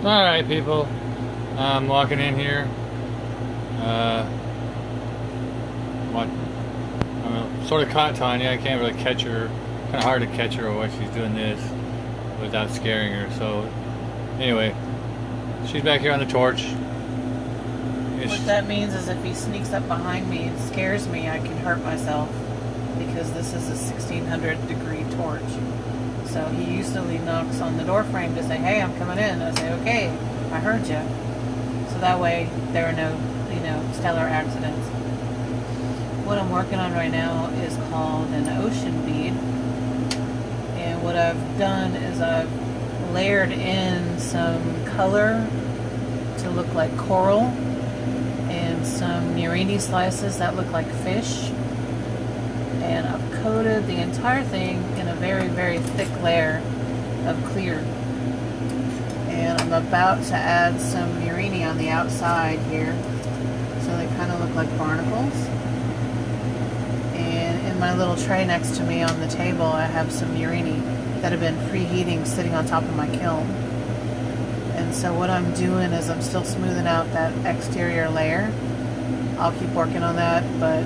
Alright, people. I'm walking in here. What? I'm sort of caught Tanya. I can't really catch her. Kind of hard to catch her while she's doing this without scaring her. So, anyway, she's back here on the torch. What that means is if he sneaks up behind me and scares me, I can hurt myself because this is a 1600 degree torch. So he usually knocks on the door frame to say, "Hey, I'm coming in." I say, "Okay, I heard you." So that way there are no, stellar accidents. What I'm working on right now is called an ocean bead. And what I've done is I've layered in some color to look like coral and some murini slices that look like fish. And I've coated the entire thing in a very, very thick layer of clear. And I'm about to add some murini on the outside here, so they kind of look like barnacles. And in my little tray next to me on the table, I have some murini that have been preheating sitting on top of my kiln. And so what I'm doing is I'm still smoothing out that exterior layer. I'll keep working on that, but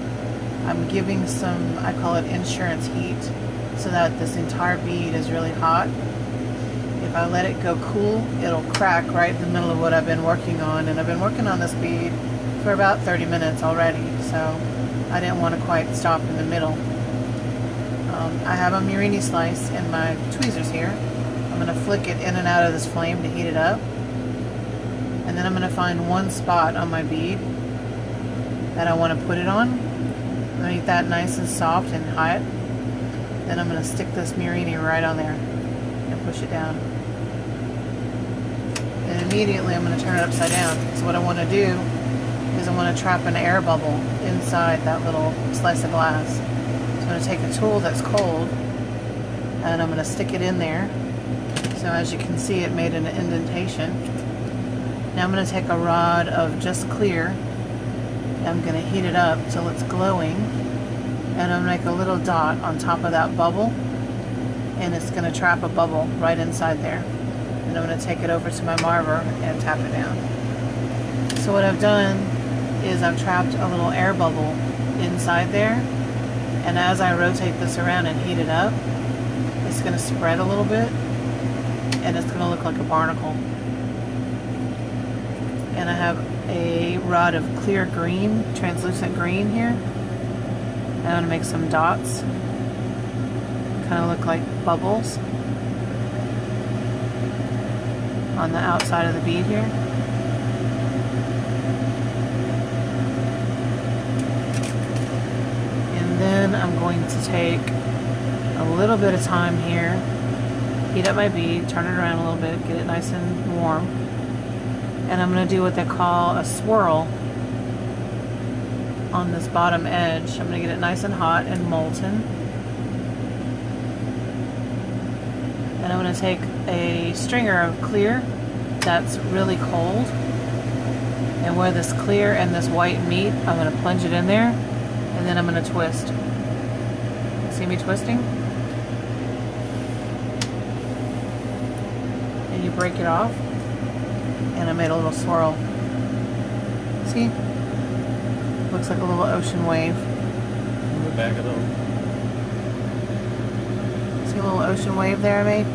I'm giving some, I call it insurance heat, so that this entire bead is really hot. If I let it go cool, it'll crack right in the middle of what I've been working on. And I've been working on this bead for about 30 minutes already, so I didn't want to quite stop in the middle. I have a murini slice in my tweezers here. I'm going to flick it in and out of this flame to heat it up. And then I'm going to find one spot on my bead that I want to put it on. I'm going to get that nice and soft and hot. Then I'm going to stick this murini right on there and push it down. And immediately I'm going to turn it upside down. So what I want to do is I want to trap an air bubble inside that little slice of glass. So I'm going to take a tool that's cold and I'm going to stick it in there. So as you can see, it made an indentation. Now I'm going to take a rod of just clear. I'm going to heat it up till it's glowing, and I'm going to make a little dot on top of that bubble, and it's going to trap a bubble right inside there. And I'm going to take it over to my marver and tap it down. So what I've done is I've trapped a little air bubble inside there, and as I rotate this around and heat it up, it's going to spread a little bit, and it's going to look like a barnacle. And I have a rod of clear green, translucent green here. And I'm going to make some dots. Kind of look like bubbles on the outside of the bead here. And then I'm going to take a little bit of time here, heat up my bead, turn it around a little bit, get it nice and warm. And I'm going to do what they call a swirl on this bottom edge. I'm going to get it nice and hot and molten. And I'm going to take a stringer of clear that's really cold. And where this clear and this white meet, I'm going to plunge it in there. And then I'm going to twist. See me twisting? And you break it off. And I made a little swirl. See? Looks like a little ocean wave. Move it back a little. See a little ocean wave there I made?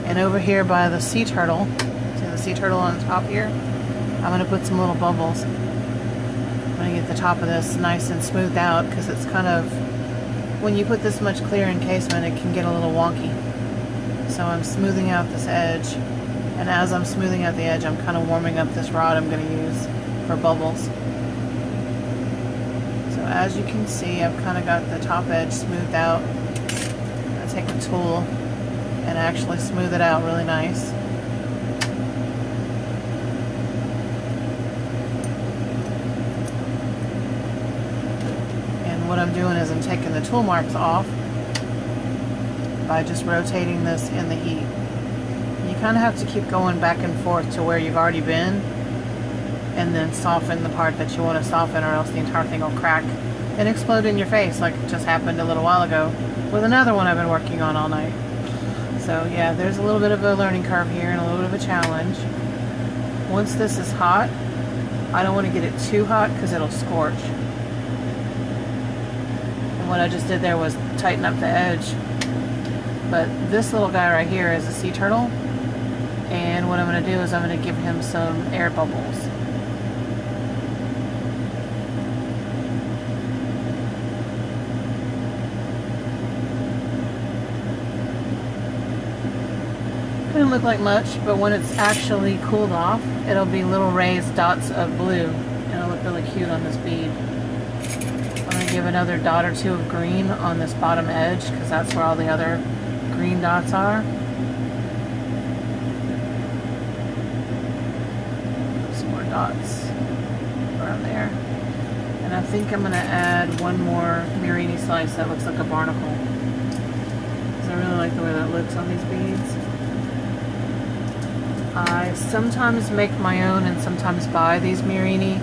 And over here by the sea turtle, see the sea turtle on the top here? I'm going to put some little bubbles. I'm going to get the top of this nice and smoothed out because it's kind of, when you put this much clear encasement, it can get a little wonky. So I'm smoothing out this edge. And as I'm smoothing out the edge, I'm kind of warming up this rod I'm going to use for bubbles. So as you can see, I've kind of got the top edge smoothed out. I take a tool and actually smooth it out really nice. And what I'm doing is I'm taking the tool marks off by just rotating this in the heat. You kind of have to keep going back and forth to where you've already been and then soften the part that you want to soften, or else the entire thing will crack and explode in your face like it just happened a little while ago with another one I've been working on all night. So yeah, there's a little bit of a learning curve here and a little bit of a challenge. Once this is hot, I don't want to get it too hot because it'll scorch. And what I just did there was tighten up the edge. But this little guy right here is a sea turtle. And what I'm going to do is I'm going to give him some air bubbles. Doesn't look like much, but when it's actually cooled off, it'll be little raised dots of blue, and it'll look really cute on this bead. I'm going to give another dot or two of green on this bottom edge, because that's where all the other green dots are. Some more dots around there. And I think I'm going to add one more Mirini slice that looks like a barnacle. Because I really like the way that looks on these beads. I sometimes make my own and sometimes buy these Mirini.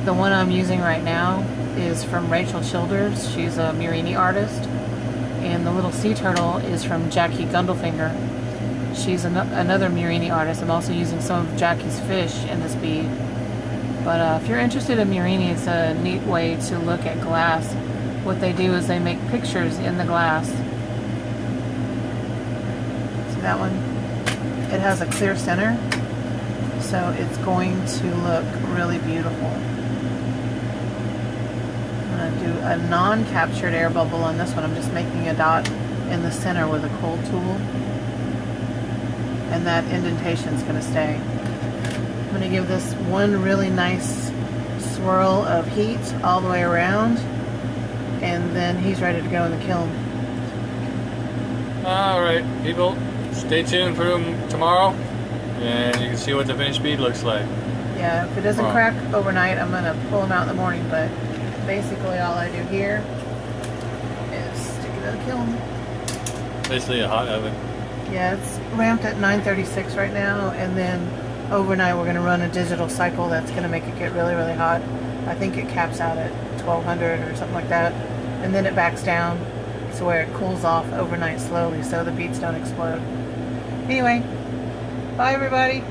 The one I'm using right now is from Rachel Childers. She's a Mirini artist. And the little sea turtle is from Jackie Gundelfinger. She's another Mirini artist. I'm also using some of Jackie's fish in this bead. But if you're interested in Mirini, it's a neat way to look at glass. What they do is they make pictures in the glass. See that one? It has a clear center, so it's going to look really beautiful. I'm going to do a non-captured air bubble on this one. I'm just making a dot in the center with a cold tool, and that indentation is going to stay. I'm going to give this one really nice swirl of heat all the way around, and then he's ready to go in the kiln. Alright, people. Stay tuned for tomorrow, and you can see what the finished bead looks like. Yeah, if it doesn't crack overnight, I'm going to pull them out in the morning, but basically all I do here is stick it in the kiln. Basically a hot oven. Yeah, it's ramped at 936 right now, and then overnight we're going to run a digital cycle that's going to make it get really, really hot. I think it caps out at 1200 or something like that, and then it backs down to where it cools off overnight slowly so the beads don't explode. Anyway, bye everybody.